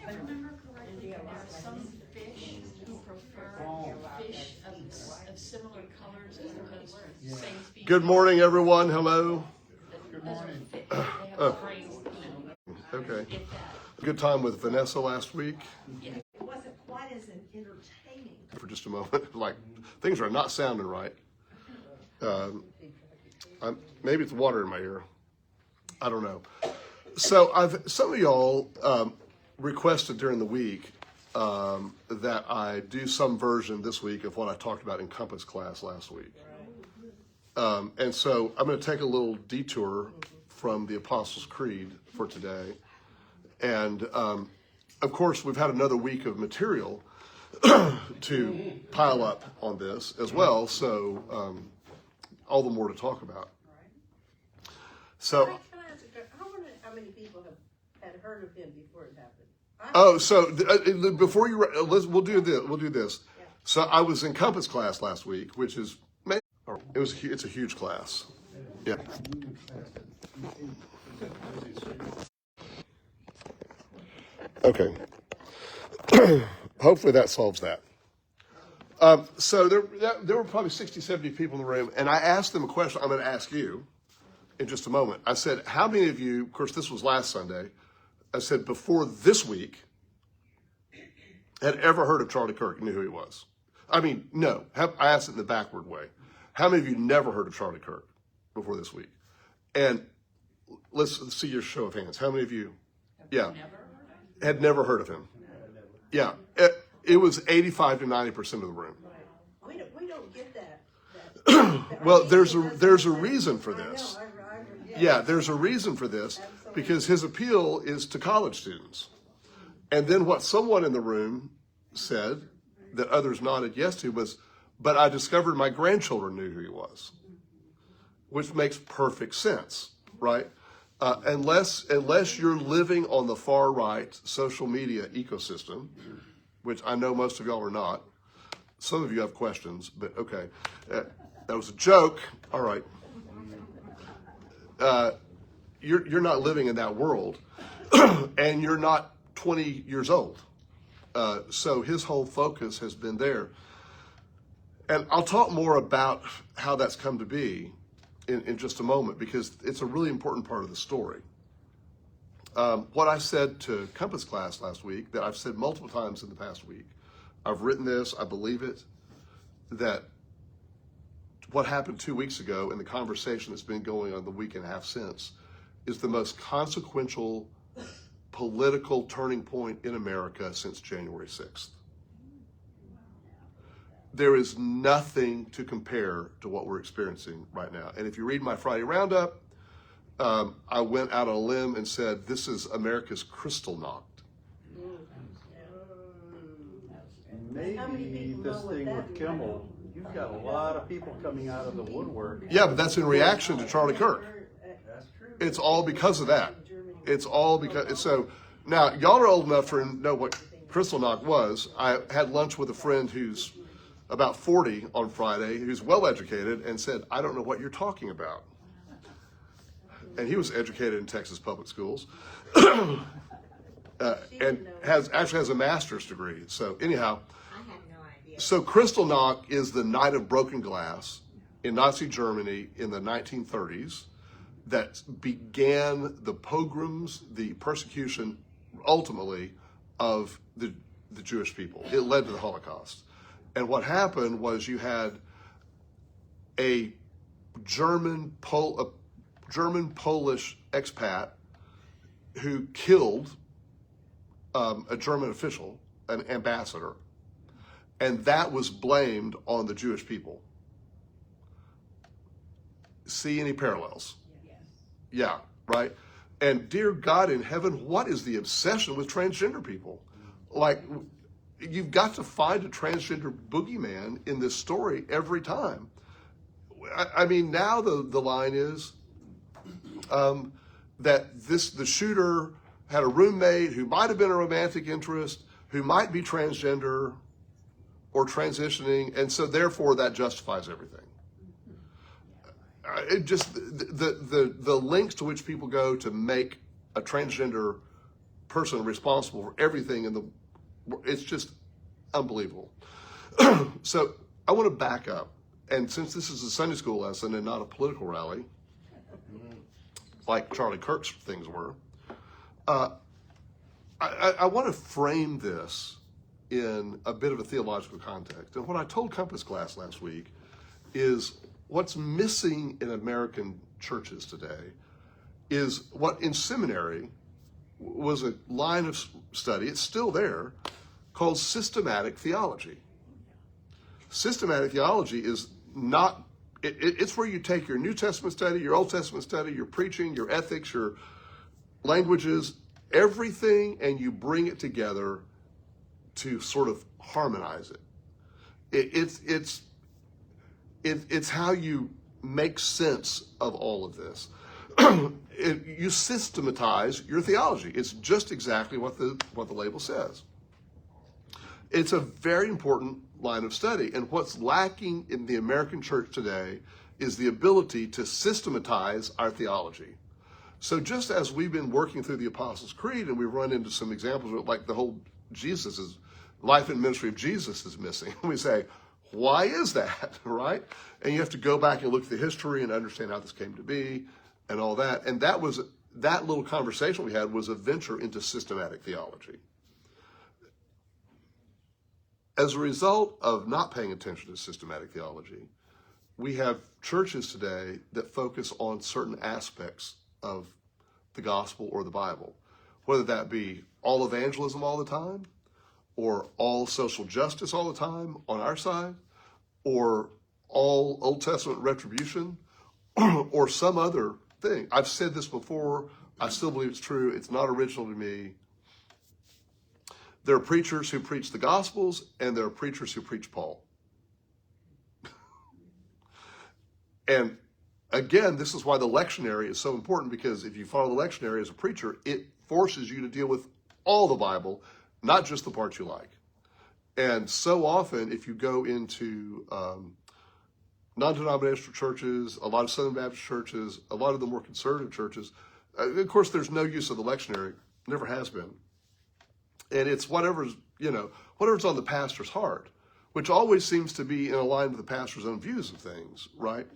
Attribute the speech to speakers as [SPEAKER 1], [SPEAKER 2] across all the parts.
[SPEAKER 1] I remember correctly, there are some fish who prefer fish of similar colors as opposed to same species.
[SPEAKER 2] Good morning, everyone. Hello.
[SPEAKER 1] Good morning. They have brains,
[SPEAKER 2] Okay.
[SPEAKER 1] if that.
[SPEAKER 2] Good time with Vanessa last week.
[SPEAKER 1] Yeah.
[SPEAKER 3] It wasn't quite as entertaining.
[SPEAKER 2] For just a moment, like things are not sounding right. Maybe it's water in my ear. I don't know. So some of y'all requested during the week that I do some version this week of what I talked about in Compass class last week. And so I'm going to take a little detour from the Apostles' Creed for today. And of course, we've had another week of material to pile up on this as well. So all the more to talk about. So.
[SPEAKER 3] Can I ask I wonder how many people had heard of him before it happened?
[SPEAKER 2] Oh, so before you, we'll do this.
[SPEAKER 3] Yeah.
[SPEAKER 2] So I was in Compass class last week, which is it's a huge class. Yeah. Okay. Hopefully that solves that. So there were probably 60, 70 people in the room, and I asked them a question I'm going to ask you in just a moment. I said, how many of you, of course, this was last Sunday, I said, before this week, had ever heard of Charlie Kirk and knew who he was? I mean, no. I asked it in the backward way. How many of you never heard of Charlie Kirk before this week? And let's see your show of hands. How many of you, had never heard of him? Yeah. It was 85 to 90% of the room.
[SPEAKER 3] We don't get that.
[SPEAKER 2] Well, there's a reason for this. Yeah, there's a reason for this because his appeal is to college students. And then what someone in the room said that others nodded yes to was, but I discovered my grandchildren knew who he was, which makes perfect sense, right? Unless you're living on the far right social media ecosystem, which I know most of y'all are not. Some of you have questions, but okay. That was a joke. All right. You're not living in that world, and you're not 20 years old. So his whole focus has been there. And I'll talk more about how that's come to be in just a moment, because it's a really important part of the story. What I said to Compass class last week, that I've said multiple times in the past week, I've written this, I believe it, that what happened 2 weeks ago and the conversation that's been going on the week and a half since is the most consequential political turning point in America since January 6th. There is nothing to compare to what we're experiencing right now. And if you read my Friday roundup, I went out on a limb and said, this is America's Kristallnacht.
[SPEAKER 4] Maybe this thing with Kimmel, you've got a lot of people coming out of the woodwork.
[SPEAKER 2] Yeah, but that's in reaction to Charlie Kirk.
[SPEAKER 4] That's true.
[SPEAKER 2] It's all because of that. It's all because, so now y'all are old enough to know what Kristallnacht was. I had lunch with a friend who's about 40 on Friday, who's well educated, and said, I don't know what you're talking about. And he was educated in Texas public schools, and actually has a master's degree. So anyhow,
[SPEAKER 3] I had no idea.
[SPEAKER 2] so Kristallnacht is the night of broken glass in Nazi Germany in the 1930s that began the pogroms, the persecution, ultimately, of the Jewish people. It led to the Holocaust. And what happened was you had a German-Polish expat who killed a German official, an ambassador, and that was blamed on the Jewish people. See any parallels?
[SPEAKER 3] Yes.
[SPEAKER 2] Yeah, right? And dear God in heaven, what is the obsession with transgender people? Like, you've got to find a transgender boogeyman in this story every time. I mean, now the line is that the shooter had a roommate who might have been a romantic interest, who might be transgender or transitioning, and so therefore that justifies everything. It just the lengths to which people go to make a transgender person responsible for everything it's just unbelievable. So I want to back up. And since this is a Sunday school lesson and not a political rally, like Charlie Kirk's things were, I want to frame this in a bit of a theological context. And what I told Compass class last week is what's missing in American churches today is what in seminary was a line of study, it's still there, called systematic theology. Systematic theology is not, it's where you take your New Testament study, your Old Testament study, your preaching, your ethics, your languages, everything, and you bring it together to sort of harmonize it. It's how you make sense of all of this. You systematize your theology. It's just exactly what the label says. It's a very important line of study, and what's lacking in the American church today is the ability to systematize our theology. So just as we've been working through the Apostles' Creed, and we've run into some examples of like the whole life and ministry of Jesus is missing, and we say, why is that, right? And you have to go back and look at the history and understand how this came to be and all that. And that little conversation we had was a venture into systematic theology. As a result of not paying attention to systematic theology, we have churches today that focus on certain aspects of the gospel or the Bible, whether that be all evangelism all the time, or all social justice all the time on our side, or all Old Testament retribution, or some other thing. I've said this before. I still believe it's true. It's not original to me. There are preachers who preach the Gospels, and there are preachers who preach Paul. And again, this is why the lectionary is so important, because if you follow the lectionary as a preacher, it forces you to deal with all the Bible, not just the parts you like. And so often, if you go into non-denominational churches, a lot of Southern Baptist churches, a lot of the more conservative churches, of course, there's no use of the lectionary, never has been. And it's whatever's on the pastor's heart, which always seems to be in line with the pastor's own views of things, right?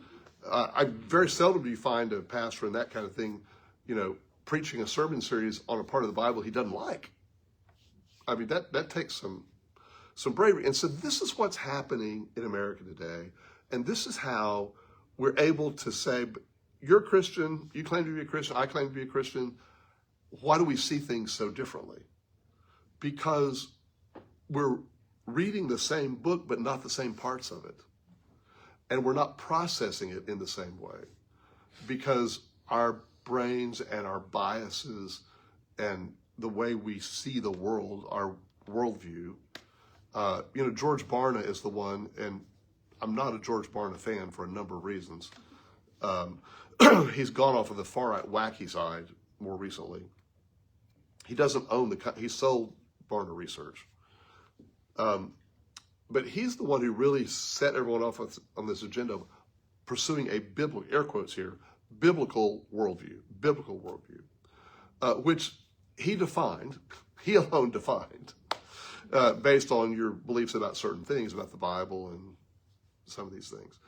[SPEAKER 2] I very seldom do you find a pastor in that kind of thing, preaching a sermon series on a part of the Bible he doesn't like. I mean, that takes some bravery. And so this is what's happening in America today. And this is how we're able to say, you're a Christian, you claim to be a Christian, I claim to be a Christian. Why do we see things so differently? Because we're reading the same book, but not the same parts of it. And we're not processing it in the same way, because our brains and our biases and the way we see the world, our worldview. George Barna is the one, and I'm not a George Barna fan for a number of reasons. He's gone off of the far-right wacky side more recently. He doesn't own he sold Barna Research. But he's the one who really set everyone off on this agenda of pursuing a biblical, air quotes here, biblical worldview, which he alone defined, based on your beliefs about certain things, about the Bible and some of these things.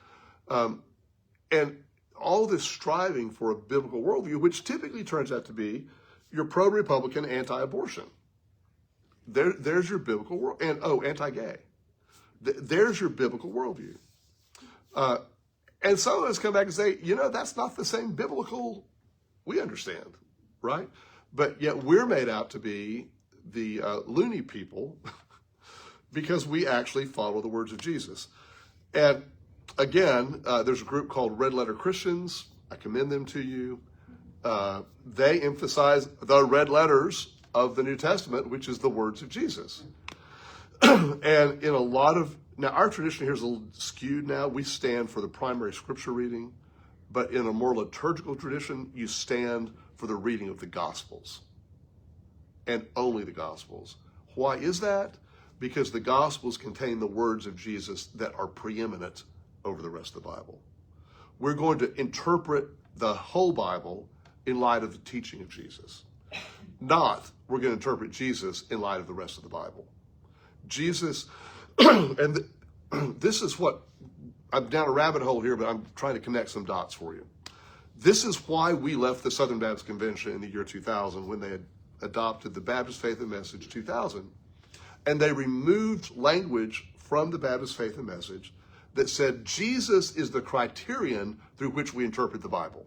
[SPEAKER 2] And all this striving for a biblical worldview, which typically turns out to be you're pro-Republican, anti-abortion. There's your biblical world, and anti-gay. There's your biblical worldview. And some of us come back and say, that's not the same biblical we understand, right? But yet we're made out to be the loony people because we actually follow the words of Jesus. And again, there's a group called Red Letter Christians. I commend them to you. They emphasize the red letters of the New Testament, which is the words of Jesus. And in a lot of, now our tradition here is a little skewed now. We stand for the primary scripture reading, but in a more liturgical tradition, you stand for the reading of the Gospels and only the Gospels. Why is that? Because the Gospels contain the words of Jesus that are preeminent over the rest of the Bible. We're going to interpret the whole Bible in light of the teaching of Jesus. not we're going to interpret Jesus in light of the rest of the Bible. Jesus, and this is what, I'm down a rabbit hole here, but I'm trying to connect some dots for you. This is why we left the Southern Baptist Convention in the year 2000 when they had adopted the Baptist Faith and Message 2000. And they removed language from the Baptist Faith and Message that said Jesus is the criterion through which we interpret the Bible.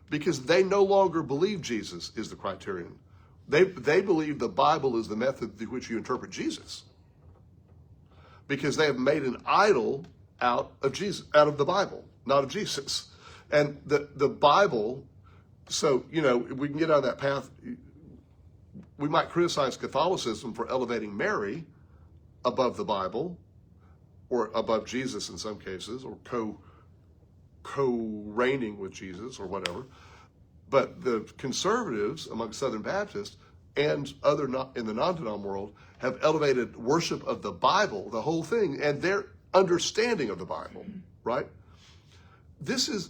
[SPEAKER 2] Because they no longer believe Jesus is the criterion. They believe the Bible is the method through which you interpret Jesus. Because they have made an idol out of Jesus, out of the Bible, not of Jesus. And the Bible, so, you know, we can get on that path. We might criticize Catholicism for elevating Mary above the Bible, or above Jesus in some cases, or co-reigning with Jesus or whatever. But the conservatives among Southern Baptists and other in the non-denom world have elevated worship of the Bible, the whole thing, and their understanding of the Bible, right?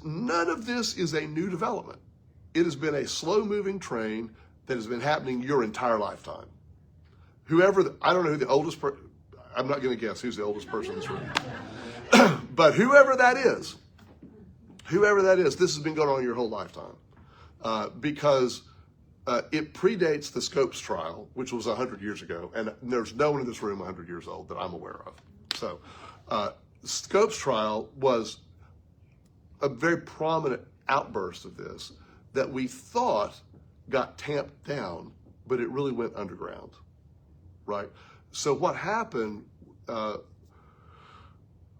[SPEAKER 2] None of this is a new development. It has been a slow-moving train that has been happening your entire lifetime. I don't know who the oldest person, I'm not going to guess who's the oldest person in this room. But whoever that is, this has been going on your whole lifetime. Because it predates the Scopes trial, which was 100 years ago. And there's no one in this room 100 years old that I'm aware of. So Scopes trial was a very prominent outburst of this that we thought got tamped down, but it really went underground, right? So what happened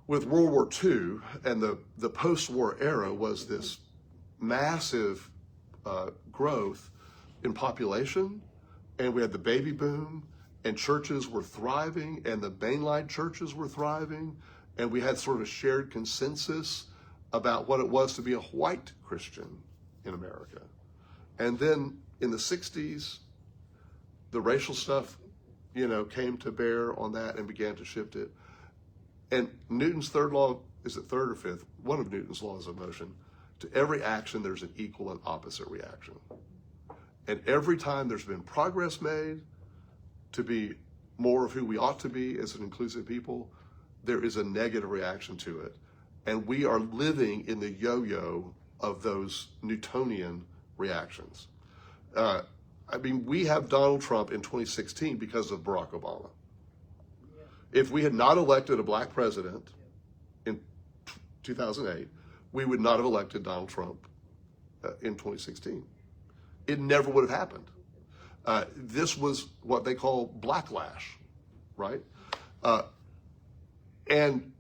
[SPEAKER 2] with World War II and the post-war era was this massive growth in population, and we had the baby boom, and churches were thriving, and the mainline churches were thriving, and we had sort of a shared consensus about what it was to be a white Christian in America. And then in the 60s, the racial stuff, you know, came to bear on that and began to shift it. And Newton's third law, is it third or fifth? One of Newton's laws of motion. To every action, there's an equal and opposite reaction. And every time there's been progress made to be more of who we ought to be as an inclusive people, there is a negative reaction to it. And we are living in the yo-yo of those Newtonian reactions. We have Donald Trump in 2016 because of Barack Obama. If we had not elected a black president in 2008, we would not have elected Donald Trump in 2016. It never would have happened. This was what they call blacklash, right? And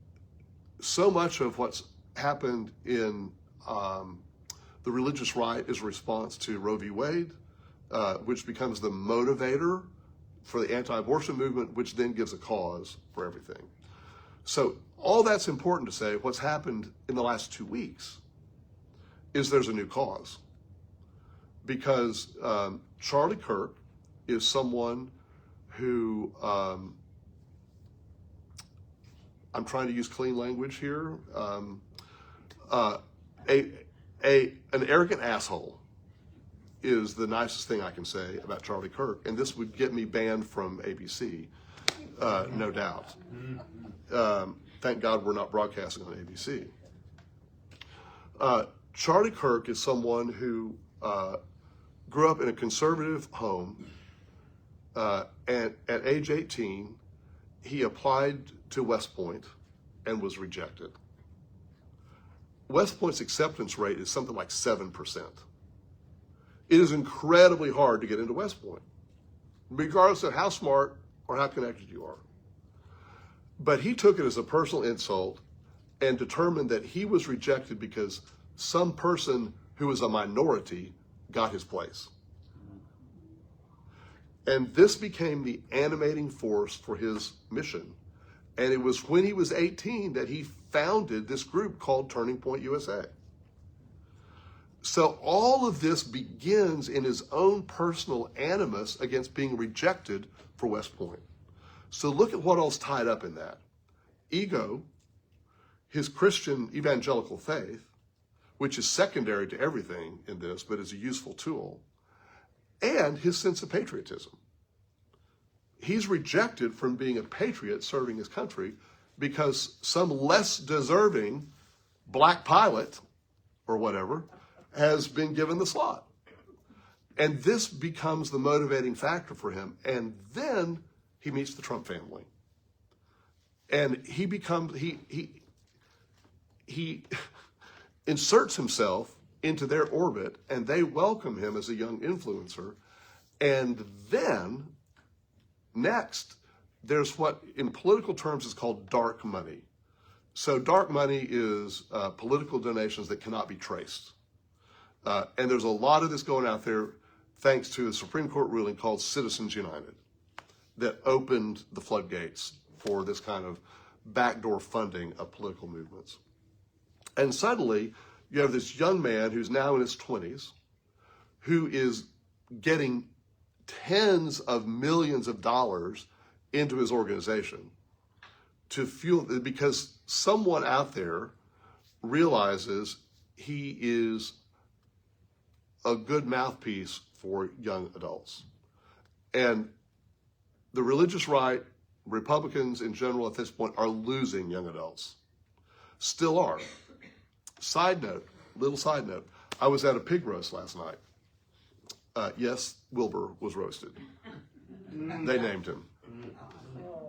[SPEAKER 2] so much of what's happened in the religious right is a response to Roe v. Wade, which becomes the motivator for the anti-abortion movement, which then gives a cause for everything. So all that's important to say. What's happened in the last 2 weeks is there's a new cause. Because Charlie Kirk is someone who, I'm trying to use clean language here, an arrogant asshole is the nicest thing I can say about Charlie Kirk, and this would get me banned from ABC, no doubt. Thank God we're not broadcasting on ABC. Charlie Kirk is someone who grew up in a conservative home, and at age 18, he applied to West Point and was rejected. West Point's acceptance rate is something like 7%. It is incredibly hard to get into West Point, regardless of how smart or how connected you are. But he took it as a personal insult and determined that he was rejected because some person who was a minority got his place. And this became the animating force for his mission. And it was when he was 18 that he founded this group called Turning Point USA. So all of this begins in his own personal animus against being rejected for West Point. So look at what else tied up in that. Ego, his Christian evangelical faith, which is secondary to everything in this, but is a useful tool, and his sense of patriotism. He's rejected from being a patriot serving his country because some less deserving black pilot or whatever has been given the slot. And this becomes the motivating factor for him. And then he meets the Trump family. And he becomes, he inserts himself into their orbit, and they welcome him as a young influencer. And then next, there's what in political terms is called dark money. So dark money is political donations that cannot be traced. And there's a lot of this going out there thanks to a Supreme Court ruling called Citizens United that opened the floodgates for this kind of backdoor funding of political movements. And suddenly, you have this young man who's now in his 20s who is getting tens of millions of dollars into his organization to fuel, because someone out there realizes he is a good mouthpiece for young adults. And the religious right, Republicans in general at this point, are losing young adults. Still are. Little side note, I was at a pig roast last night. Yes, Wilbur was roasted. They named him.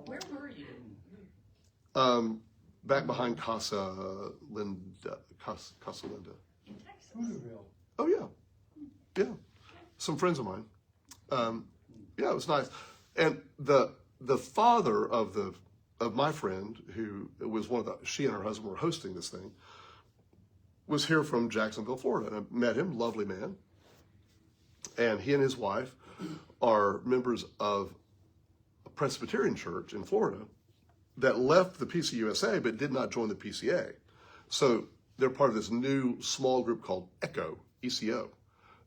[SPEAKER 1] Where were you?
[SPEAKER 2] Back behind Casa Linda.
[SPEAKER 1] In Texas.
[SPEAKER 2] Oh, yeah. Yeah. Some friends of mine. Yeah, it was nice. And the father of my friend, who was she and her husband were hosting this thing, was here from Jacksonville, Florida. And I met him, lovely man. And he and his wife are members of a Presbyterian church in Florida that left the PCUSA but did not join the PCA. So they're part of this new small group called ECO,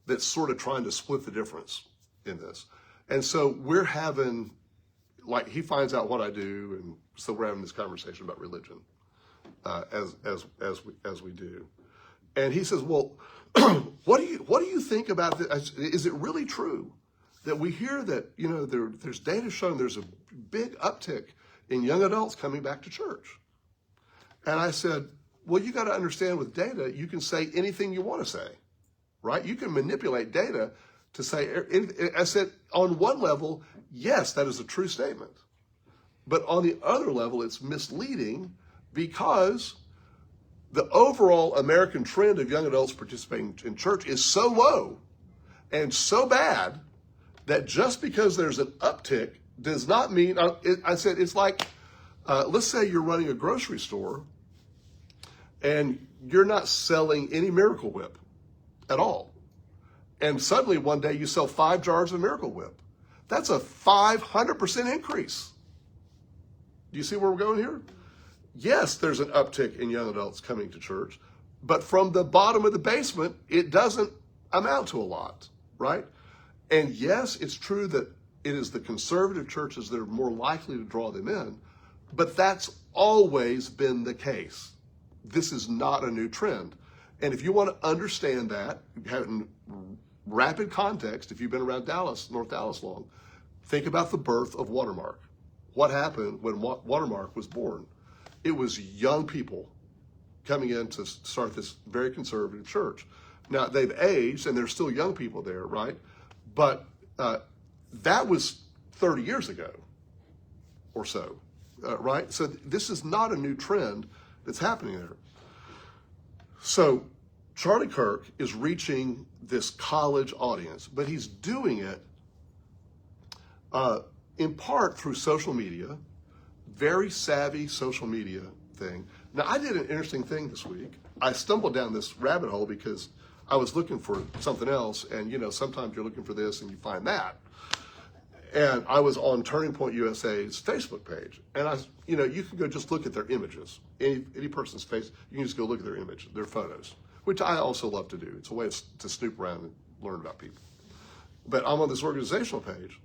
[SPEAKER 2] that's sort of trying to split the difference in this. And so we're having, like, he finds out what I do, and so we're having this conversation about religion as we do. And he says, well, what do you think about this? Is it really true that we hear that, there's data showing there's a big uptick in young adults coming back to church? And I said, well, you got to understand with data, you can say anything you want to say, right? You can manipulate data to say, I said, on one level, yes, that is a true statement. But on the other level, it's misleading because the overall American trend of young adults participating in church is so low and so bad that just because there's an uptick does not mean, I said, it's like, let's say you're running a grocery store and you're not selling any Miracle Whip at all. And suddenly one day you sell 5 jars of Miracle Whip. That's a 500% increase. Do you see where we're going here? Yes, there's an uptick in young adults coming to church, but from the bottom of the basement, it doesn't amount to a lot, right? And yes, it's true that it is the conservative churches that are more likely to draw them in, but that's always been the case. This is not a new trend. And if you want to understand that, in rapid context, if you've been around Dallas, North Dallas long, think about the birth of Watermark. What happened when Watermark was born? It was young people coming in to start this very conservative church. Now, they've aged, and there's still young people there, right? But that was 30 years ago or so, right? So this is not a new trend that's happening there. So Charlie Kirk is reaching this college audience, but he's doing it in part through social media, very savvy social media thing. Now, I did an interesting thing this week. I stumbled down this rabbit hole because I was looking for something else, and sometimes you're looking for this and you find that. And I was on Turning Point USA's Facebook page, and you can go just look at their images. Any person's face, you can just go look at their image, their photos, which I also love to do. It's a way to snoop around and learn about people. But I'm on this organizational page,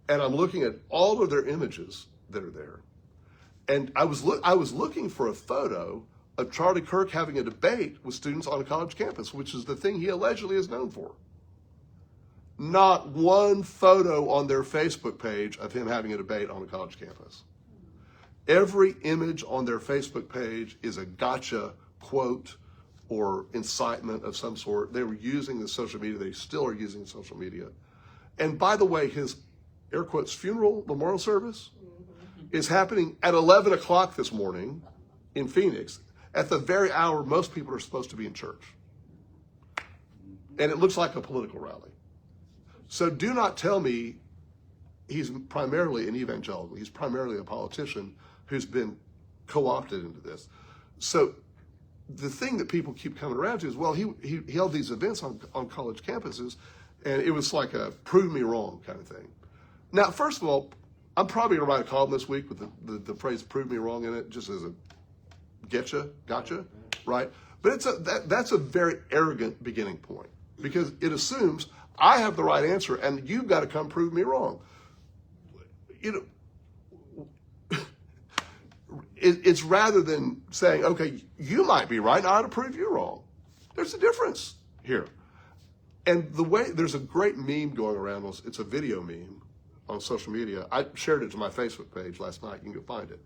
[SPEAKER 2] and I'm looking at all of their images that are there. And I was looking for a photo of Charlie Kirk having a debate with students on a college campus, which is the thing he allegedly is known for. Not one photo on their Facebook page of him having a debate on a college campus. Every image on their Facebook page is a gotcha quote or incitement of some sort. They were using the social media. They still are using social media. And by the way, his, air quotes, funeral memorial service is happening at 11 o'clock this morning in Phoenix, at the very hour most people are supposed to be in church. And it looks like a political rally. So do not tell me he's primarily an evangelical. He's primarily a politician who's been co-opted into this. So the thing that people keep coming around to is, well, he held these events on college campuses, and it was like a prove me wrong kind of thing. Now, first of all, I'm probably going to write a column this week with the phrase prove me wrong in it, just as a gotcha, right? But that's a very arrogant beginning point, because it assumes I have the right answer and you've got to come prove me wrong. You know, it's rather than saying, okay, you might be right, and I ought to prove you wrong. There's a difference here. And there's a great meme going around, it's a video meme on social media. I shared it to my Facebook page last night, you can go find it,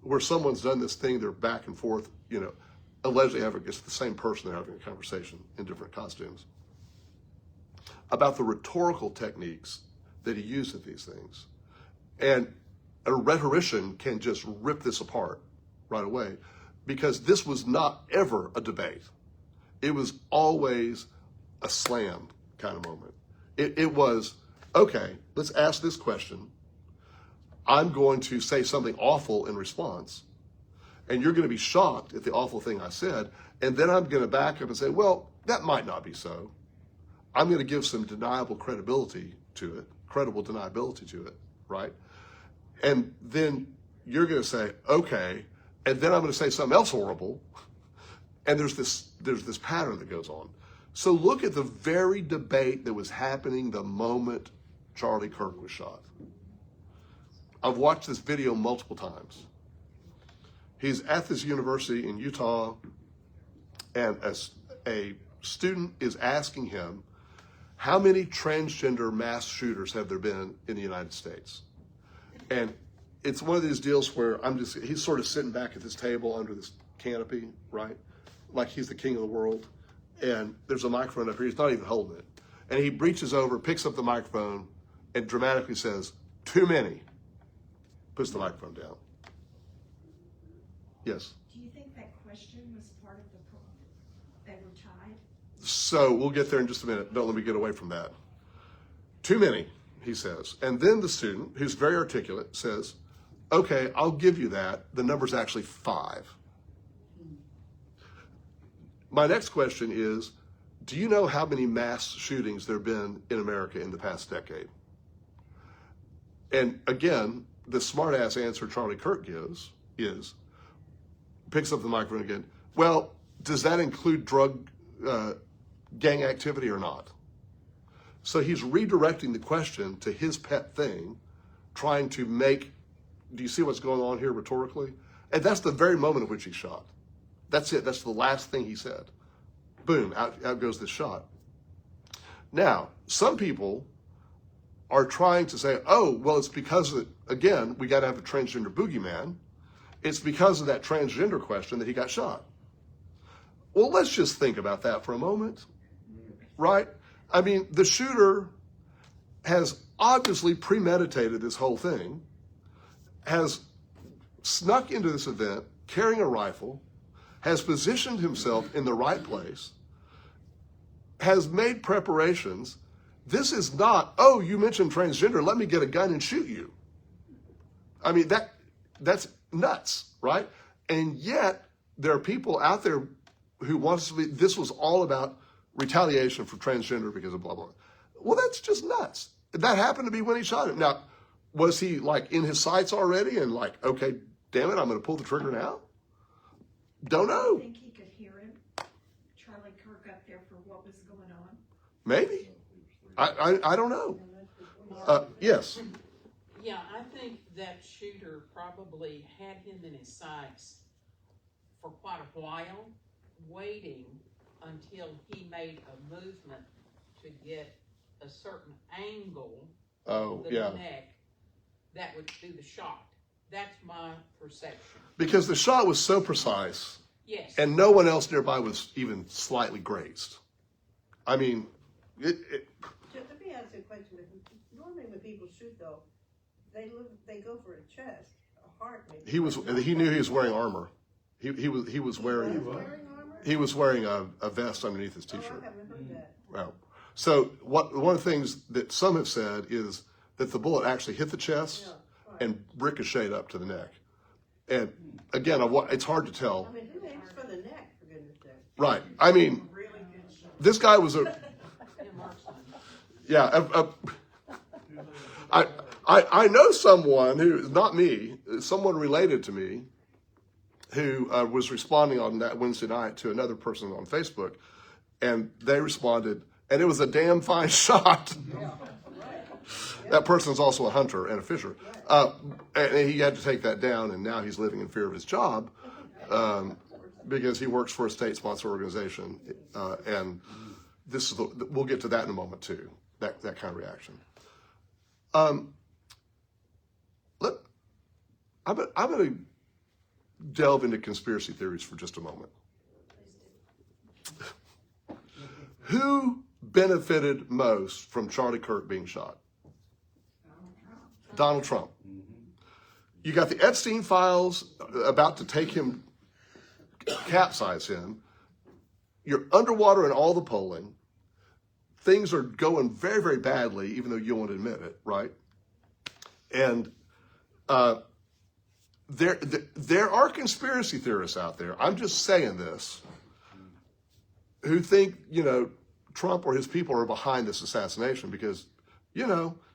[SPEAKER 2] where someone's done this thing, they're back and forth, you know, allegedly it's the same person, they're having a conversation in different costumes, about the rhetorical techniques that he used at these things. And a rhetorician can just rip this apart right away, because this was not ever a debate. It was always a slam kind of moment. It was, okay, let's ask this question. I'm going to say something awful in response, and you're going to be shocked at the awful thing I said, and then I'm going to back up and say, well, that might not be so. I'm going to give some credible deniability to it, right? And then you're going to say, okay, and then I'm going to say something else horrible, and there's this pattern that goes on. So look at the very debate that was happening the moment Charlie Kirk was shot. I've watched this video multiple times. He's at this university in Utah, and a student is asking him, how many transgender mass shooters have there been in the United States? And it's one of these deals where he's sort of sitting back at this table under this canopy, right? Like he's the king of the world. And there's a microphone up here, he's not even holding it. And he reaches over, picks up the microphone, and dramatically says, too many. Puts the microphone down. Yes?
[SPEAKER 5] Do you think that question was part of they were tied?
[SPEAKER 2] So we'll get there in just a minute. Don't let me get away from that. Too many, he says. And then the student, who's very articulate, says, okay, I'll give you that. The number's actually 5. My next question is, do you know how many mass shootings there have been in America in the past decade? And again, the smart-ass answer Charlie Kirk gives is, picks up the microphone again, well, does that include drug gang activity or not? So he's redirecting the question to his pet thing, trying to do you see what's going on here rhetorically? And that's the very moment at which he's shot. That's it. That's the last thing he said. Boom, out goes this shot. Now, some people are trying to say, oh, well, it's because, again, we got to have a transgender boogeyman. It's because of that transgender question that he got shot. Well, let's just think about that for a moment, right? I mean, the shooter has obviously premeditated this whole thing, has snuck into this event carrying a rifle, has positioned himself in the right place, has made preparations. This is not, oh, you mentioned transgender, let me get a gun and shoot you. I mean, that's nuts, right? And yet, there are people out there who want us to be, this was all about retaliation for transgender because of blah, blah. Well, that's just nuts. That happened to be when he shot him. Now, was he like in his sights already and like, okay, damn it, I'm going to pull the trigger now? Don't know.
[SPEAKER 5] I think he could hear him, Charlie Kirk, up there for what was going on.
[SPEAKER 2] Maybe. I don't know. Yes.
[SPEAKER 6] Yeah, I think that shooter probably had him in his sights for quite a while, waiting until he made a movement to get a certain angle
[SPEAKER 2] Oh,
[SPEAKER 6] of the
[SPEAKER 2] yeah.
[SPEAKER 6] neck that would do the shot. That's my perception.
[SPEAKER 2] Because the shot was so precise,
[SPEAKER 6] Yes.
[SPEAKER 2] and no one else nearby was even slightly grazed. I mean, it
[SPEAKER 3] Let me ask you a question. Normally when people shoot though, they go for a chest, a heart maybe.
[SPEAKER 2] he knew he was wearing armor. He was wearing
[SPEAKER 3] armor?
[SPEAKER 2] he was wearing a vest underneath his
[SPEAKER 3] Oh,
[SPEAKER 2] t-shirt.
[SPEAKER 3] I haven't heard that.
[SPEAKER 2] Wow. So one of the things that some have said is that the bullet actually hit the chest
[SPEAKER 3] Yeah, right.
[SPEAKER 2] and ricocheted up to the neck. And again, it's hard to tell.
[SPEAKER 3] I mean, who aims for the neck, for goodness sake?
[SPEAKER 2] Right. I mean, this guy was I know someone who, not me, someone related to me, who was responding on that Wednesday night to another person on Facebook, and they responded, and it was a damn fine shot. That person's also a hunter and a fisher. And he had to take that down, and now he's living in fear of his job because he works for a state-sponsored organization. And this is we'll get to that in a moment, too, that kind of reaction. I'm going to delve into conspiracy theories for just a moment. Who benefited most from Charlie Kirk being shot? Donald Trump. You got the Epstein files about to take him, capsize him. You're underwater in all the polling. Things are going very, very badly, even though you won't admit it, right? And there are conspiracy theorists out there, I'm just saying this, who think, Trump or his people are behind this assassination because,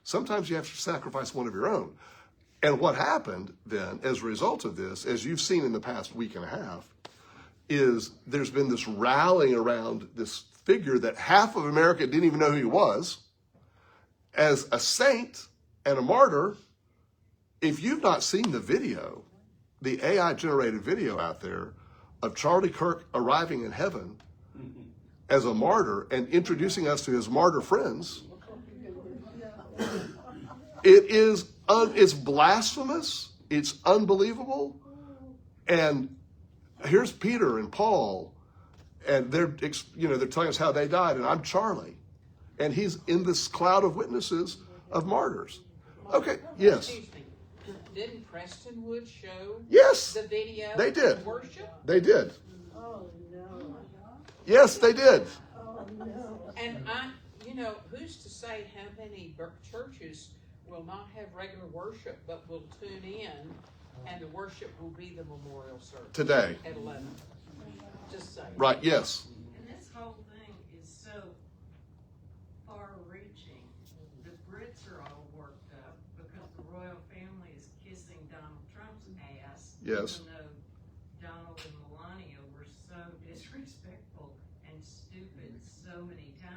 [SPEAKER 2] sometimes you have to sacrifice one of your own. And what happened then, as a result of this, as you've seen in the past week and a half, is there's been this rallying around this figure that half of America didn't even know who he was, as a saint and a martyr. If you've not seen the video, the AI-generated video out there of Charlie Kirk arriving in heaven as a martyr and introducing us to his martyr friends, it's blasphemous, it's unbelievable, and here's Peter and Paul, and they're telling us how they died, and I'm Charlie, and he's in this cloud of witnesses of martyrs. Okay, yes.
[SPEAKER 6] Excuse me. Didn't Prestonwood show
[SPEAKER 2] Yes,
[SPEAKER 6] the video
[SPEAKER 2] they did.
[SPEAKER 6] of worship?
[SPEAKER 2] They did.
[SPEAKER 3] Oh, no.
[SPEAKER 2] Yes, they did.
[SPEAKER 3] Oh, no.
[SPEAKER 6] And who's to say how many churches will not have regular worship, but will tune in, and the worship will be the memorial service
[SPEAKER 2] Today.
[SPEAKER 6] at 11. Just saying.
[SPEAKER 2] Right, yes.
[SPEAKER 7] And this whole thing is so far-reaching. The Brits are all worked up because the royal family is kissing Donald Trump's ass.
[SPEAKER 2] Yes.
[SPEAKER 7] Even though Donald and Melania were so disrespectful and stupid so many times.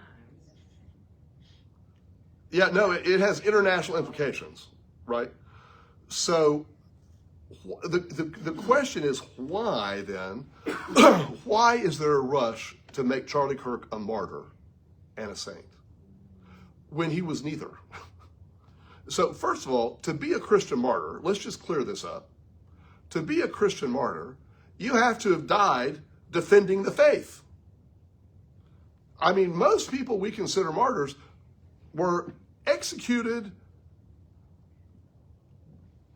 [SPEAKER 2] Yeah, no, it has international implications, right? So the question is why then, why is there a rush to make Charlie Kirk a martyr and a saint when he was neither? So first of all, to be a Christian martyr, let's just clear this up. To be a Christian martyr, you have to have died defending the faith. I mean, most people we consider martyrs were executed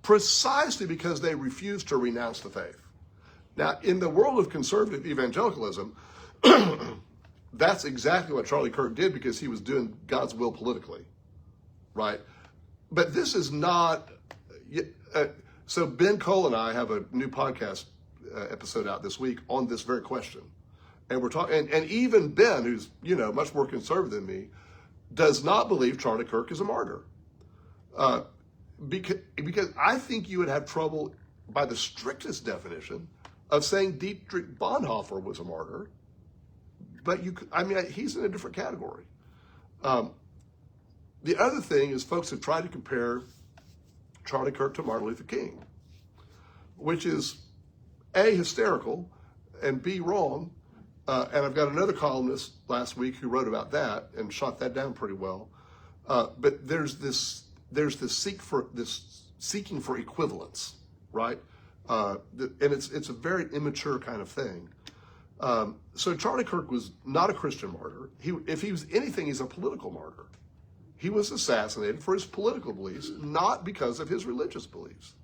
[SPEAKER 2] precisely because they refused to renounce the faith. Now, in the world of conservative evangelicalism, that's exactly what Charlie Kirk did because he was doing God's will politically, right? But this is not... so Ben Cole and I have a new podcast episode out this week on this very question. And we're talking, and even Ben, who's, much more conservative than me, does not believe Charlie Kirk is a martyr. Because I think you would have trouble, by the strictest definition, of saying Dietrich Bonhoeffer was a martyr. But he's in a different category. The other thing is folks have tried to compare Charlie Kirk to Martin Luther King, which is A, hysterical, and B, wrong. And I've got another columnist last week who wrote about that and shot that down pretty well. But there's this seeking for equivalence, right? And it's a very immature kind of thing. So Charlie Kirk was not a Christian martyr. If he was anything, he's a political martyr. He was assassinated for his political beliefs, not because of his religious beliefs.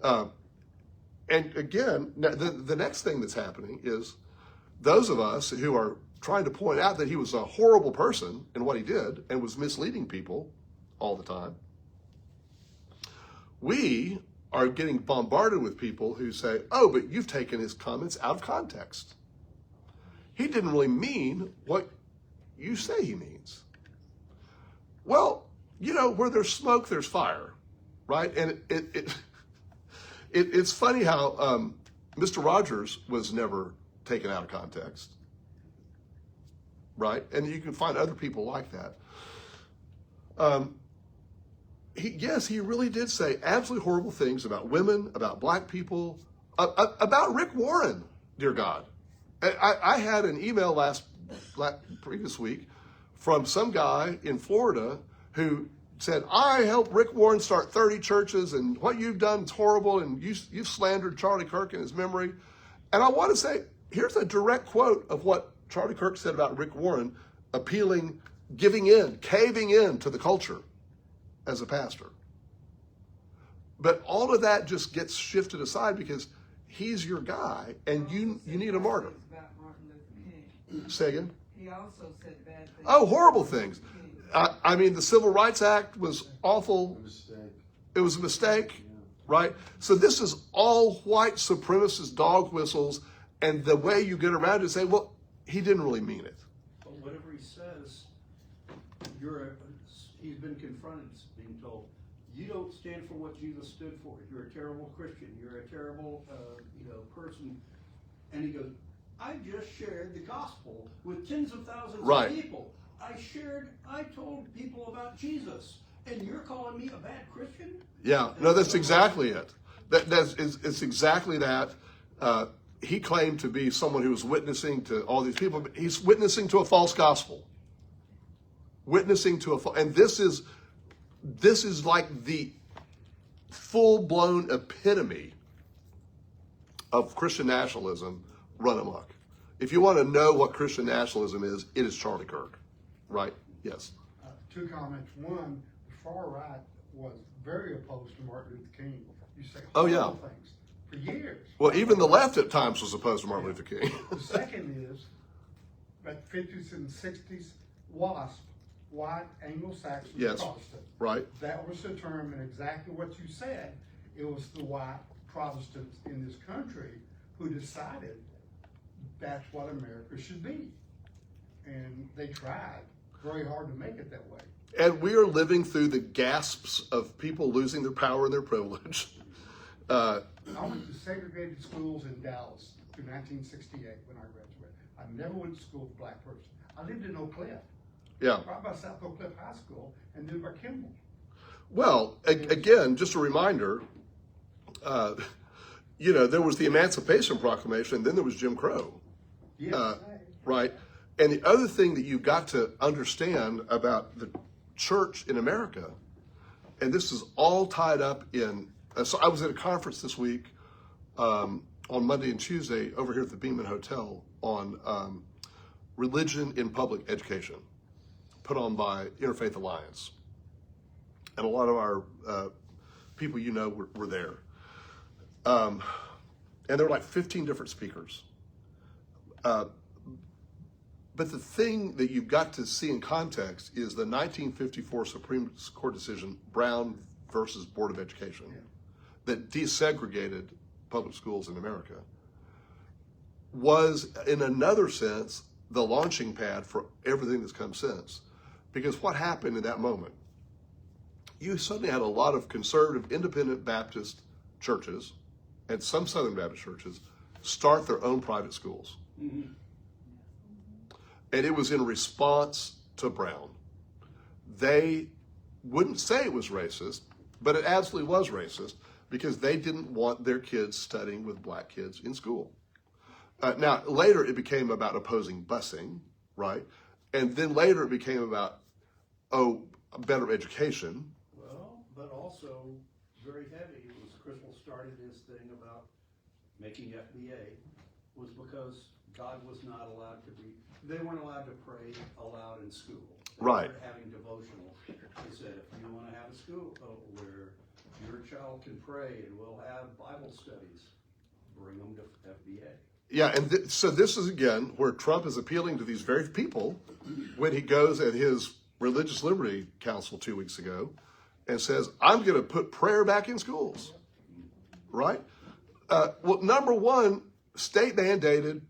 [SPEAKER 2] And again, the next thing that's happening is those of us who are trying to point out that he was a horrible person in what he did and was misleading people all the time, we are getting bombarded with people who say, oh, but you've taken his comments out of context. He didn't really mean what you say he means. Well, where there's smoke, there's fire, right? And it's funny how Mr. Rogers was never taken out of context, right? And you can find other people like that. He really did say absolutely horrible things about women, about black people, about Rick Warren, dear God. I had an email previous week from some guy in Florida who said, I helped Rick Warren start 30 churches, and what you've done is horrible, and you've slandered Charlie Kirk and his memory. And I want to say, here's a direct quote of what Charlie Kirk said about Rick Warren, giving in, caving in to the culture as a pastor. But all of that just gets shifted aside because he's your guy, and you need a martyr.
[SPEAKER 8] About Martin Luther King.
[SPEAKER 2] Say again?
[SPEAKER 8] He also said bad things.
[SPEAKER 2] Oh, horrible things. I mean, the Civil Rights Act was awful. It was a mistake, right? So this is all white supremacist dog whistles, and the way you get around it is say, well, he didn't really mean it.
[SPEAKER 4] But whatever he says, he's been confronted, being told, you don't stand for what Jesus stood for. You're a terrible Christian. You're a terrible, person. And he goes, I just shared the gospel with tens of thousands
[SPEAKER 2] Right.
[SPEAKER 4] of people. I told people about Jesus, and you're calling me a bad Christian?
[SPEAKER 2] Yeah, no, that's exactly it. It's exactly that. He claimed to be someone who was witnessing to all these people, but he's witnessing to a false gospel. And this is like the full-blown epitome of Christian nationalism run amok. If you want to know what Christian nationalism is, it is Charlie Kirk, right? Yes.
[SPEAKER 9] Two comments. One, the far right was very opposed to Martin Luther King. You say
[SPEAKER 2] Oh, yeah.
[SPEAKER 9] horrible things for years.
[SPEAKER 2] Well, even the left at times was opposed to Martin Luther King.
[SPEAKER 9] The second is that 50s and 60s, WASP, white Anglo-Saxon
[SPEAKER 2] Yes.
[SPEAKER 9] Protestant.
[SPEAKER 2] Right.
[SPEAKER 9] That was the term, and exactly what you said. It was the white Protestants in this country who decided that's what America should be. And they tried very hard to make it that way.
[SPEAKER 2] And we are living through the gasps of people losing their power and their privilege.
[SPEAKER 9] I went to segregated schools in Dallas through 1968 when I graduated. I never went to school with a black person. I lived in Oak Cliff,
[SPEAKER 2] Yeah.
[SPEAKER 9] right by South Oak Cliff High School, and then by Kimball.
[SPEAKER 2] Well, again, just a reminder, there was the Emancipation Proclamation, and then there was Jim Crow.
[SPEAKER 9] Yes.
[SPEAKER 2] Right? And the other thing that you've got to understand about the church in America, and this is all tied up in, so I was at a conference this week on Monday and Tuesday over here at the Beeman Hotel on religion in public education, put on by Interfaith Alliance. And a lot of our people were there. And there were like 15 different speakers. But the thing that you've got to see in context is the 1954 Supreme Court decision, Brown versus Board of Education, that desegregated public schools in America, was in another sense the launching pad for everything that's come since. Because what happened in that moment? You suddenly had a lot of conservative independent Baptist churches and some Southern Baptist churches start their own private schools.
[SPEAKER 4] Mm-hmm.
[SPEAKER 2] And it was in response to Brown. They wouldn't say it was racist, but it absolutely was racist because they didn't want their kids studying with black kids in school. Now, later it became about opposing busing, right? And then later it became about, a better education.
[SPEAKER 4] Well, but also very heavy was Crystal started his thing about making FBA was because God was not allowed to be, they weren't allowed to pray aloud in school. They
[SPEAKER 2] Right.
[SPEAKER 4] were having devotional. He said, if you want to have a school where your child can pray and we'll have Bible studies, bring them to FBA.
[SPEAKER 2] Yeah, and so this is again where Trump is appealing to these very people when he goes at his Religious Liberty Council 2 weeks ago and says, I'm going to put prayer back in schools, right? Well, number one, state mandated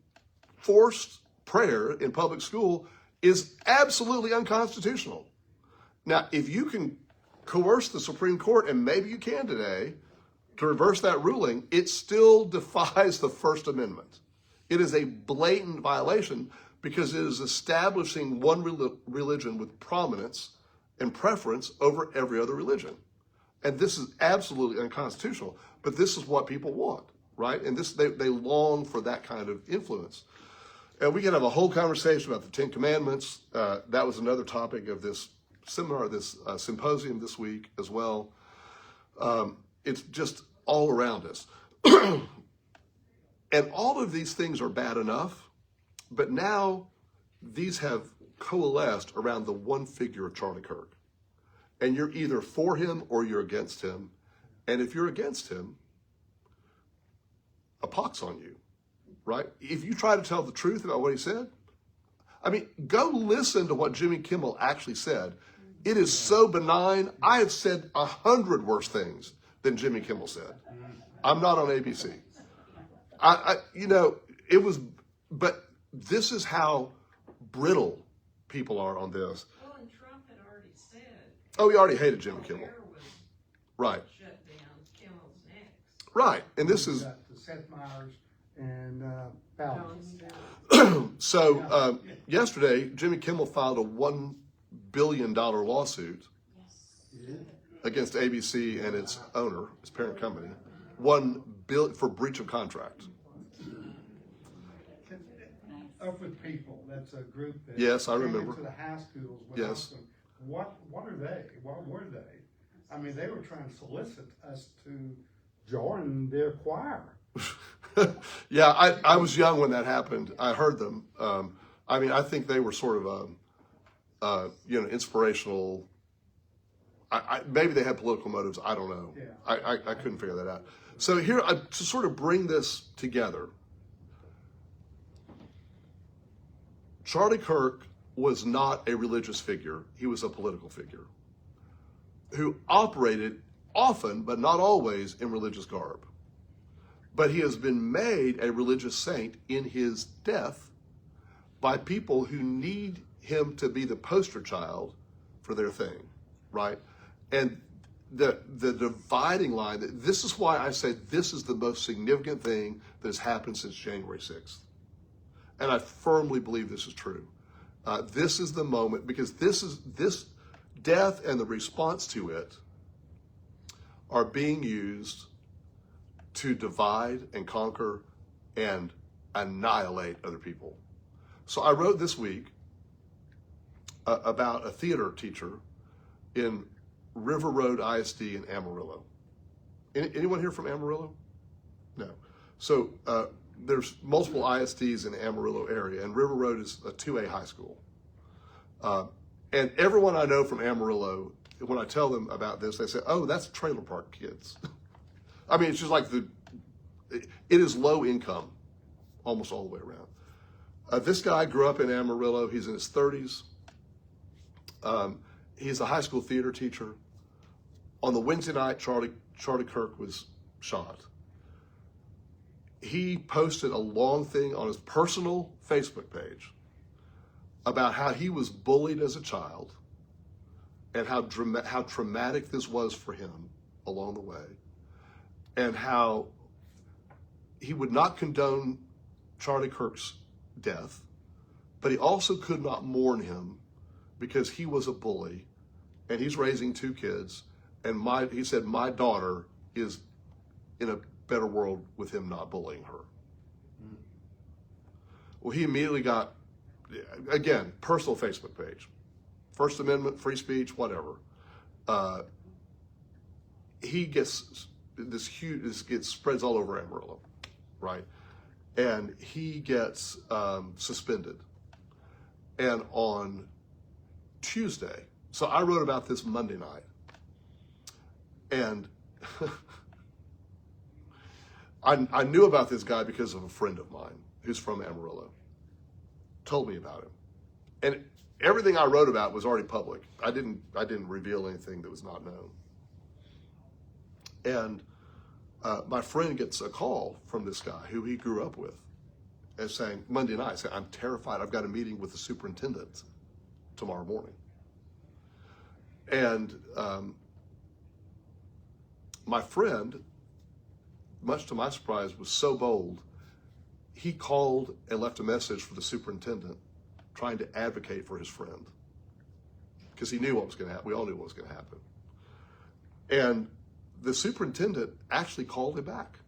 [SPEAKER 2] forced prayer in public school is absolutely unconstitutional. Now, if you can coerce the Supreme Court, and maybe you can today, to reverse that ruling, it still defies the First Amendment. It is a blatant violation because it is establishing one religion with prominence and preference over every other religion. And this is absolutely unconstitutional, but this is what people want, right? And this they long for that kind of influence. And we can have a whole conversation about the Ten Commandments. That was another topic of this seminar, this symposium this week as well. It's just all around us. And all of these things are bad enough, but now these have coalesced around the one figure of Charlie Kirk. And you're either for him or you're against him. And if you're against him, a pox on you, right? If you try to tell the truth about what he said, I mean, go listen to what Jimmy Kimmel actually said. It is so benign. I have said 100 worse things than Jimmy Kimmel said. I'm not on ABC. It was, but this is how brittle people are on this.
[SPEAKER 7] Well, and Trump had already said.
[SPEAKER 2] Oh, he already hated Jimmy Kimmel.
[SPEAKER 7] Was
[SPEAKER 2] Right.
[SPEAKER 7] shut down. Kimmel's next.
[SPEAKER 2] Right. And this is,
[SPEAKER 9] Seth Meyers and Fallon.
[SPEAKER 2] so yesterday, Jimmy Kimmel filed a $1 billion lawsuit against ABC and its owner, its parent company, $1 billion for breach of contract.
[SPEAKER 9] Up with People, that's a group that.
[SPEAKER 2] Yes, I
[SPEAKER 9] came
[SPEAKER 2] remember.
[SPEAKER 9] into the high schools.
[SPEAKER 2] Yes.
[SPEAKER 9] Them. What are they? What were they? I mean, they were trying to solicit us to join their choir.
[SPEAKER 2] Yeah, I was young when that happened. I heard them. I mean, I think they were sort of, inspirational. Maybe they had political motives. I don't know.
[SPEAKER 9] Yeah.
[SPEAKER 2] I couldn't figure that out. So here, to sort of bring this together, Charlie Kirk was not a religious figure. He was a political figure who operated often, but not always, in religious garb. But he has been made a religious saint in his death by people who need him to be the poster child for their thing, right? And the dividing line, this is why I say this is the most significant thing that has happened since January 6th. And I firmly believe this is true. This is the moment, because this death and the response to it are being used to divide and conquer and annihilate other people. So I wrote this week about a theater teacher in River Road ISD in Amarillo. Anyone here from Amarillo? No. So there's multiple ISDs in the Amarillo area, and River Road is a 2A high school. And everyone I know from Amarillo, when I tell them about this, they say, oh, that's trailer park kids. I mean, it's just like it is low income almost all the way around. This guy grew up in Amarillo. He's in his 30s. He's a high school theater teacher. On the Wednesday night, Charlie Kirk was shot. He posted a long thing on his personal Facebook page about how he was bullied as a child and how traumatic this was for him along the way, and how he would not condone Charlie Kirk's death, but he also could not mourn him because he was a bully and he's raising 2 kids. And he said, my daughter is in a better world with him not bullying her. Well, he immediately got, again, personal Facebook page. First Amendment, free speech, whatever. He gets this huge, it spreads all over Amarillo, right? And he gets suspended. And on Tuesday, so I wrote about this Monday night, and I knew about this guy because of a friend of mine who's from Amarillo. Told me about him. And everything I wrote about was already public. I didn't reveal anything that was not known. And my friend gets a call from this guy who he grew up with, and saying, Monday night, saying, I'm terrified. I've got a meeting with the superintendent tomorrow morning. And my friend, much to my surprise, was so bold, he called and left a message for the superintendent trying to advocate for his friend. Because he knew what was going to happen. We all knew what was going to happen. And the superintendent actually called him back.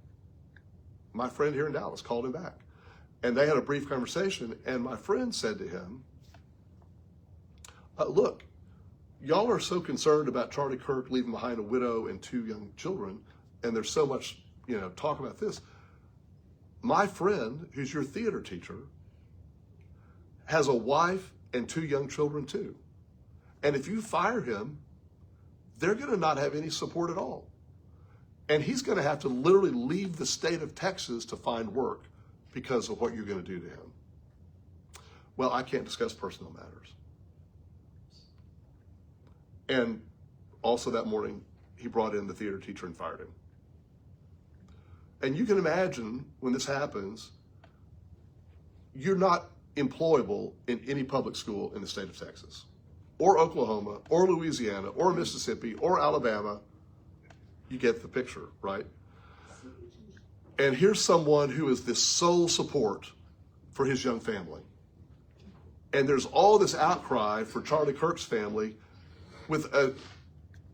[SPEAKER 2] My friend here in Dallas called him back. And they had a brief conversation, and my friend said to him, look, y'all are so concerned about Charlie Kirk leaving behind a widow and 2 young children, and there's so much, talk about this. My friend, who's your theater teacher, has a wife and 2 young children too. And if you fire him, they're going to not have any support at all. And he's going to have to literally leave the state of Texas to find work because of what you're going to do to him. Well, I can't discuss personal matters. And also that morning, he brought in the theater teacher and fired him. And you can imagine when this happens, you're not employable in any public school in the state of Texas, or Oklahoma, or Louisiana, or Mississippi, or Alabama. You get the picture, right? And here's someone who is this sole support for his young family. And there's all this outcry for Charlie Kirk's family with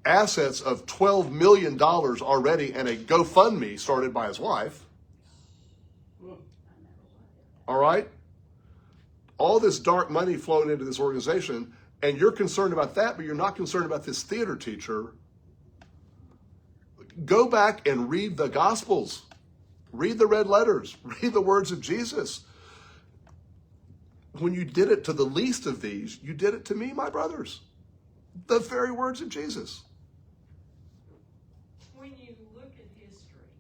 [SPEAKER 2] assets of $12 million already and a GoFundMe started by his wife. All right? All this dark money flowing into this organization, and you're concerned about that, but you're not concerned about this theater teacher. Go back and read the Gospels. Read the red letters. Read the words of Jesus. When you did it to the least of these, you did it to me, my brothers. The very words of Jesus.
[SPEAKER 7] When you look at history,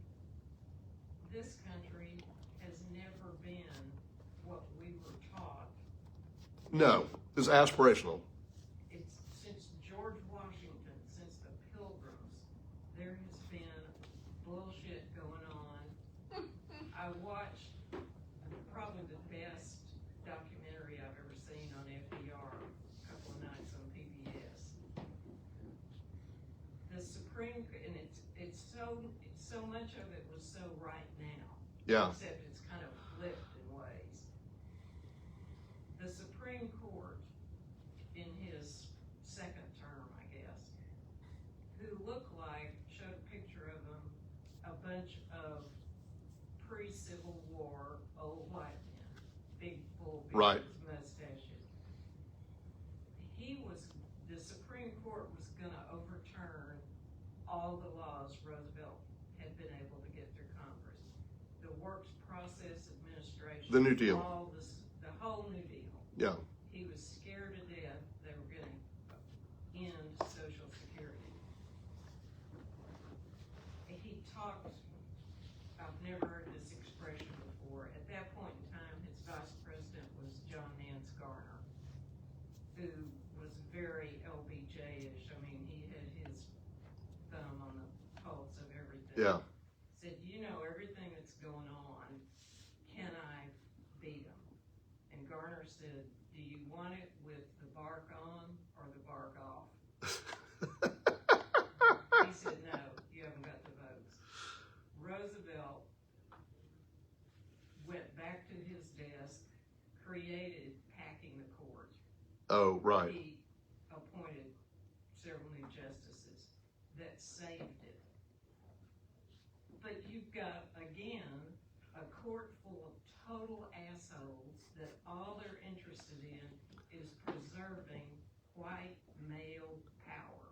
[SPEAKER 7] this country has never been what we were taught.
[SPEAKER 2] No, it's aspirational.
[SPEAKER 7] It's since George Washington, since the Pilgrims, there has been bullshit going on. I watched probably the best documentary I've ever seen on FDR a couple of nights on PBS. The Supreme, and it's so much of it was so right now.
[SPEAKER 2] Yeah.
[SPEAKER 7] Except it's kind of flipped in ways. The Supreme Court, in his second term, I guess, who looked like, showed a picture of him, a bunch of pre-Civil War old white men, big full beards,
[SPEAKER 2] Right.
[SPEAKER 7] mustaches. The Supreme Court was gonna overturn all the laws Roosevelt had been able to get through Congress. The Works Process Administration.
[SPEAKER 2] The New Deal.
[SPEAKER 7] The whole New Deal.
[SPEAKER 2] Yeah.
[SPEAKER 7] He was scared to death they were gonna end Social Security. He talked, I've never heard this expression before. At that point in time, his vice president was John Nance Garner, who was very LBJ-ish. I mean, he had his thumb on the pulse of everything.
[SPEAKER 2] Yeah.
[SPEAKER 7] Said, everything that's going on, can I beat him? And Garner said, do you want it with the bark on or the bark off? He said, no, you haven't got the votes. Roosevelt went back to his desk, created packing the court.
[SPEAKER 2] Oh, right.
[SPEAKER 7] He appointed several new justices that saved it. But you've got, again, a court full of total assholes that all they're interested in is preserving white male power.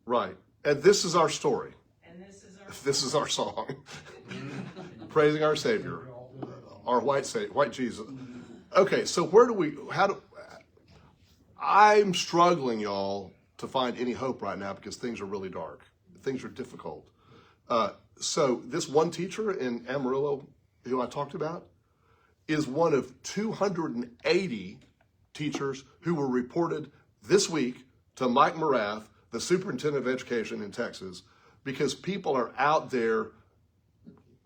[SPEAKER 2] Right. And this is our story.
[SPEAKER 7] And
[SPEAKER 2] This is our song. Praising our Savior, our white Jesus. Okay, so I'm struggling, y'all, to find any hope right now because things are really dark. Things are difficult. So this one teacher in Amarillo who I talked about is one of 280 teachers who were reported this week to Mike Morath, the superintendent of education in Texas, because people are out there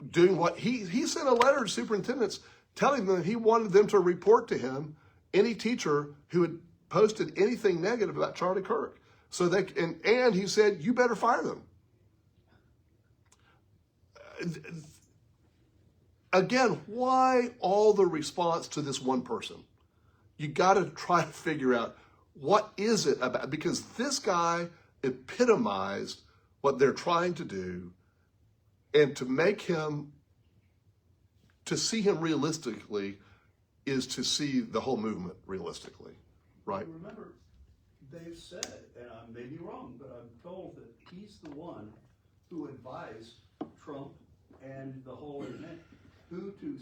[SPEAKER 2] doing what he sent a letter to superintendents telling them he wanted them to report to him any teacher who had posted anything negative about Charlie Kirk. So and he said, you better fire them. Again, why all the response to this one person? You got to try to figure out what is it about, because this guy epitomized what they're trying to do, and to see him realistically is to see the whole movement realistically, right?
[SPEAKER 4] Remember, they've said, and I may be wrong, but I'm told that he's the one who advised Trump and the whole event who to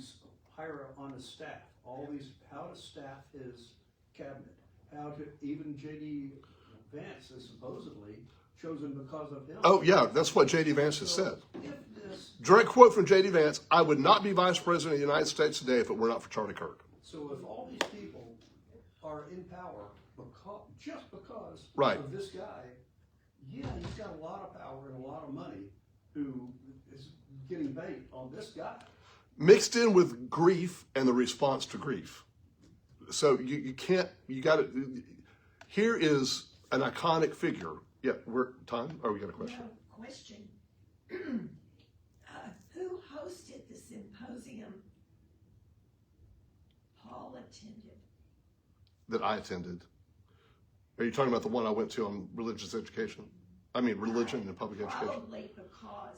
[SPEAKER 4] hire on his staff, how to staff his cabinet, how to, even J.D. Vance is supposedly chosen because of him.
[SPEAKER 2] Oh yeah, that's what J.D. Vance has said.
[SPEAKER 4] If this,
[SPEAKER 2] Direct quote from J.D. Vance, I would not be vice president of the United States today if it were not for Charlie Kirk.
[SPEAKER 4] so if all these people are in power just because
[SPEAKER 2] Right.
[SPEAKER 4] of this guy, yeah, he's got a lot of power and a lot of money who is getting bait on this guy.
[SPEAKER 2] Mixed in with grief and the response to grief. So here is an iconic figure. Yeah, time? Oh, we got a question.
[SPEAKER 5] No, question. Who hosted the symposium Paul attended?
[SPEAKER 2] That I attended. Are you talking about the one I went to on religious education? I mean, religion and public education.
[SPEAKER 5] Probably because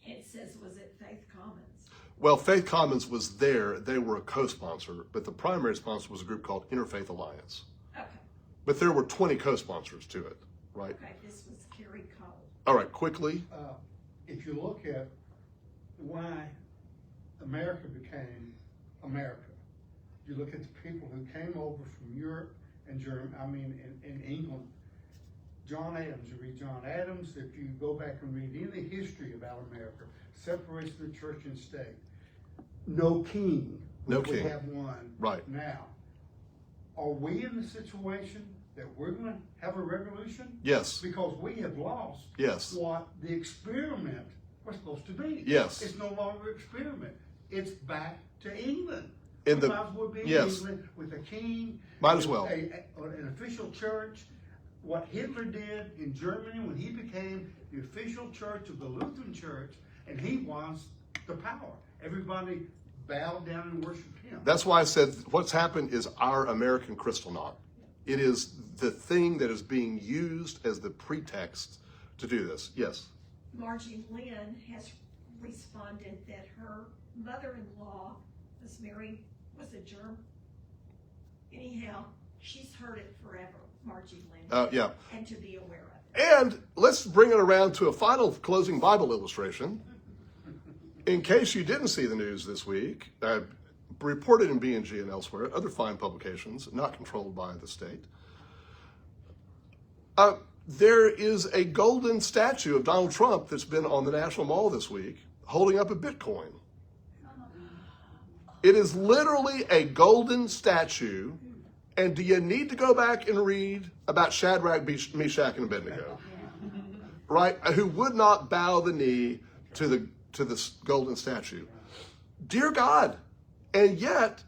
[SPEAKER 5] it says, was it Faith Commons?
[SPEAKER 2] Well, Faith Commons was there. They were a co-sponsor, but the primary sponsor was a group called Interfaith Alliance.
[SPEAKER 5] Okay,
[SPEAKER 2] But there were 20 co-sponsors to it, right?
[SPEAKER 5] okay, this was Kerry Cole.
[SPEAKER 2] All right, quickly.
[SPEAKER 9] If you look at why America became America, you look at the people who came over from Europe and Germany, in England. John Adams, you read John Adams, if you go back and read any history about America, separation of church and state, no king.
[SPEAKER 2] No
[SPEAKER 9] We
[SPEAKER 2] king.
[SPEAKER 9] have one
[SPEAKER 2] Right.
[SPEAKER 9] now. Are we in the situation that we're going to have a revolution?
[SPEAKER 2] Yes.
[SPEAKER 9] Because we have lost
[SPEAKER 2] Yes.
[SPEAKER 9] what the experiment was supposed to be.
[SPEAKER 2] Yes.
[SPEAKER 9] It's no longer experiment. It's back to England.
[SPEAKER 2] In the-
[SPEAKER 9] We might as well be in
[SPEAKER 2] yes.
[SPEAKER 9] England with a king.
[SPEAKER 2] Might as
[SPEAKER 9] with
[SPEAKER 2] well.
[SPEAKER 9] an official church. What Hitler did in Germany when he became the official church of the Lutheran Church, and he wants the power. Everybody bowed down and worshiped him.
[SPEAKER 2] That's why I said what's happened is our American crystal knot. It is the thing that is being used as the pretext to do this. Yes.
[SPEAKER 5] Margie Lynn has responded that her mother-in-law was a germ. Anyhow, she's heard it forever, Margie Lynn.
[SPEAKER 2] Yeah.
[SPEAKER 5] And to be aware of it.
[SPEAKER 2] And let's bring it around to a final closing Bible illustration. In case you didn't see the news this week, reported in B&G and elsewhere, other fine publications, not controlled by the state, there is a golden statue of Donald Trump that's been on the National Mall this week holding up a Bitcoin. It is literally a golden statue. And do you need to go back and read about Shadrach, Meshach, and Abednego? Right? Who would not bow the knee to this golden statue. Dear God. And yet,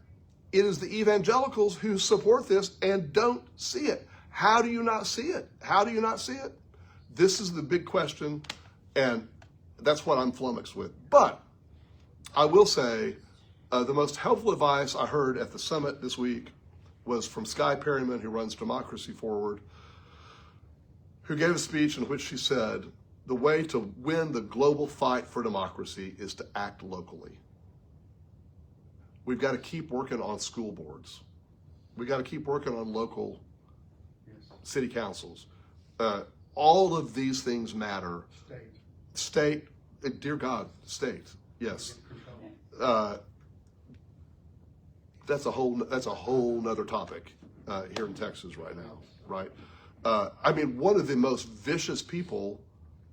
[SPEAKER 2] it is the evangelicals who support this and don't see it. How do you not see it? How do you not see it? This is the big question, and that's what I'm flummoxed with. But I will say, the most helpful advice I heard at the summit this week was from Skye Perryman, who runs Democracy Forward, who gave a speech in which she said, the way to win the global fight for democracy is to act locally. We've got to keep working on school boards. We've got to keep working on local city councils. All of these things matter. State, dear God, state, yes. That's a whole nother topic here in Texas right now, right? I mean, one of the most vicious people,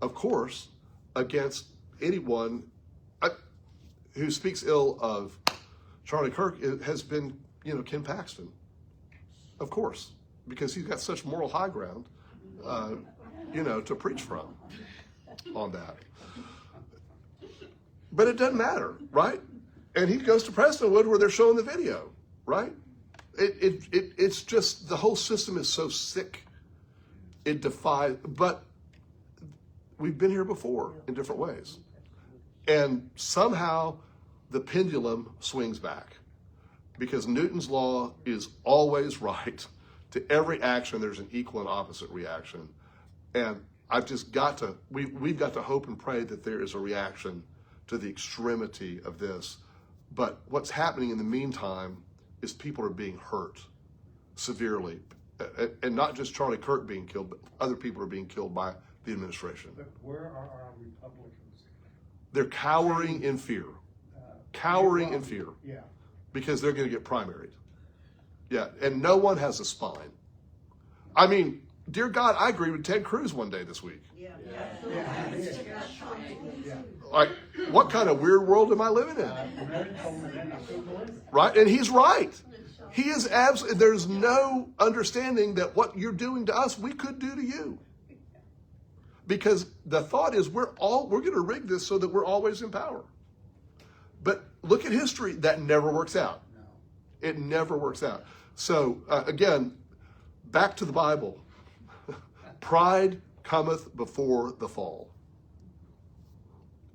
[SPEAKER 2] of course, against anyone who speaks ill of Charlie Kirk has been, Ken Paxton, of course, because he's got such moral high ground, to preach from on that. But it doesn't matter, right? And he goes to Prestonwood where they're showing the video, right? It's just, the whole system is so sick. It defies, but we've been here before in different ways. And somehow the pendulum swings back because Newton's law is always right. To every action, there's an equal and opposite reaction. And I've just got to, we've got to hope and pray that there is a reaction to the extremity of this. But what's happening in the meantime is people are being hurt severely. And not just Charlie Kirk being killed, but other people are being killed by the administration.
[SPEAKER 9] But where are our Republicans?
[SPEAKER 2] They're cowering in fear. Cowering in fear.
[SPEAKER 9] Yeah.
[SPEAKER 2] Because they're going to get primaried. Yeah, and no one has a spine. I mean, dear God, I agreed with Ted Cruz one day this week.
[SPEAKER 3] Yeah.
[SPEAKER 2] Like, what kind of weird world am I living in? Right? And he's right. He is absolutely, there's no understanding that what you're doing to us, we could do to you. Because the thought is we're going to rig this so that we're always in power. But look at history. That never works out. It never works out. So, again, back to the Bible. Pride cometh before the fall.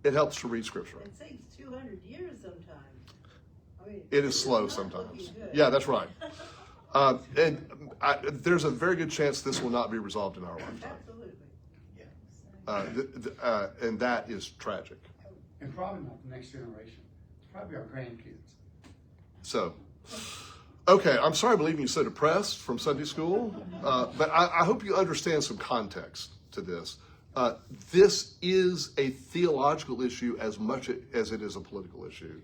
[SPEAKER 2] It helps to read Scripture.
[SPEAKER 3] It takes 200 years sometimes. I mean,
[SPEAKER 2] It is slow
[SPEAKER 3] not
[SPEAKER 2] sometimes.
[SPEAKER 3] looking good.
[SPEAKER 2] Yeah, that's right. There's a very good chance this will not be resolved in our lifetime.
[SPEAKER 3] Absolutely.
[SPEAKER 2] And that is tragic.
[SPEAKER 9] And probably not the next generation. It's probably our grandkids.
[SPEAKER 2] So, okay, I'm sorry I'm leaving you so depressed from Sunday school, but I hope you understand some context to this. This is a theological issue as much as it is a political issue.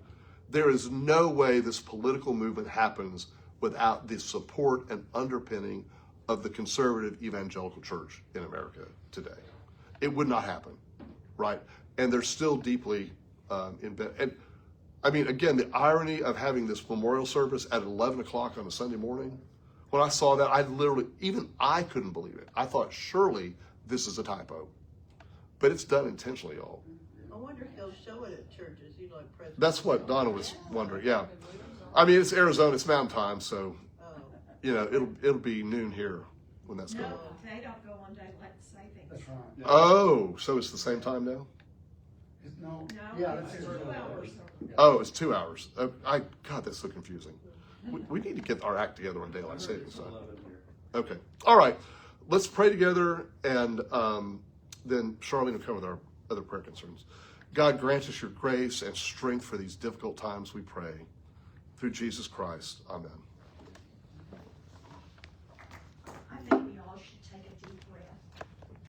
[SPEAKER 2] There is no way this political movement happens without the support and underpinning of the conservative evangelical church in America today. It would not happen, right? And they're still deeply embedded. And I mean, again, the irony of having this memorial service at 11 o'clock on a Sunday morning, when I saw that, even I couldn't believe it. I thought, surely this is a typo. But it's done intentionally, y'all.
[SPEAKER 3] I wonder if they'll show it at churches, like President.
[SPEAKER 2] That's what Donna was wondering, yeah. I mean, it's Arizona, it's mountain time, so, it'll be noon here when that's going on.
[SPEAKER 5] No, they don't go on daylight savings.
[SPEAKER 9] That's right.
[SPEAKER 2] Oh, so it's the same time now?
[SPEAKER 9] No.
[SPEAKER 5] No,
[SPEAKER 9] Yeah,
[SPEAKER 5] it's
[SPEAKER 9] that's
[SPEAKER 5] 2
[SPEAKER 9] it.
[SPEAKER 5] hours.
[SPEAKER 2] Oh, it's 2 hours. God, that's so confusing. We need to get our act together on daylight savings time. Okay. All right. Let's pray together, and then Charlene will come with our other prayer concerns. God, grant us your grace and strength for these difficult times, we pray. Through Jesus Christ. Amen.